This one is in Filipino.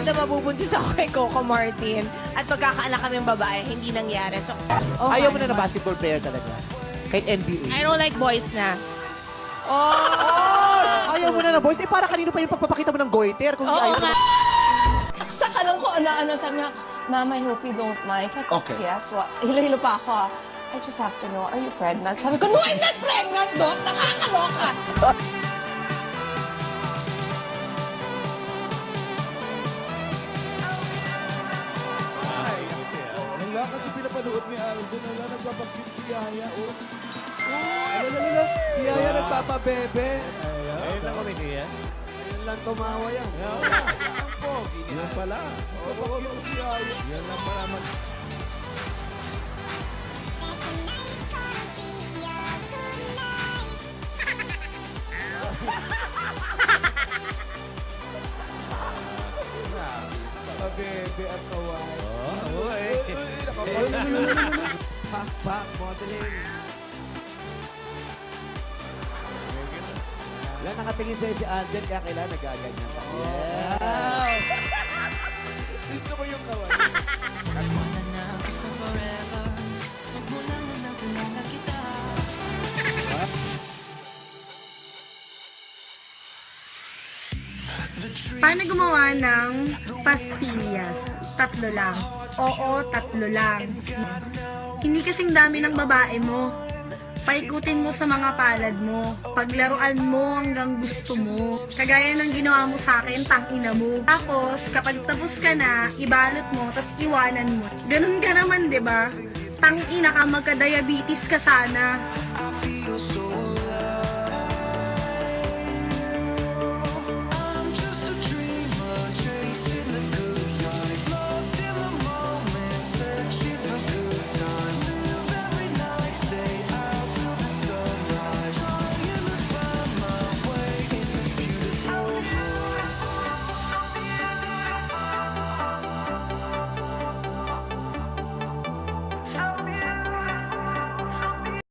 na mabubuntis ako kay Coco Martin at magkakaanak kaming babae, hindi nangyari. So, Ayaw mo na basketball player talaga? Kahit NBA? I don't like boys na. Ayaw mo na boys? Para kanino pa yung pagpapakita mo ng goiter? Kung ayaw mo na... Sa kalang ko ano, sabi niya, Mama, I hope you don't mind. Sabi ko, Okay. yes, hilo-hilo pa ako. I just have to know, are you pregnant? Sabi ko, no, I'm not pregnant, Doc. Nakakaloka. Wala kasi pinapanood ni Alden. Wala, nagbabagkit si Yaya. Oh. Si Yaya nagpapabebe. Ayun lang kami niya. Ayun lang tumawa yan. Yan pala. Nagbabagkit si Yaya. Yan lang pala Kabebe at kawai. Oo, Back, modeling. Wala nakatingin sa'yo si Alden, kaya kailangan nagaganyan ka. Yeah. Gusto ko yung kawai. Paano gumawa ng pastillas? Tatlo lang. Oo, tatlo lang. Hindi kasing dami ng babae mo. Paikutin mo sa mga palad mo. Paglaruan mo hanggang gusto mo. Kagaya ng ginawa mo sa akin, tangina mo. Tapos, kapag tapos ka na, ibalot mo, tapos iwanan mo. Ganun ka naman, 'di ba? Tangina ka, magka-diabetes ka sana.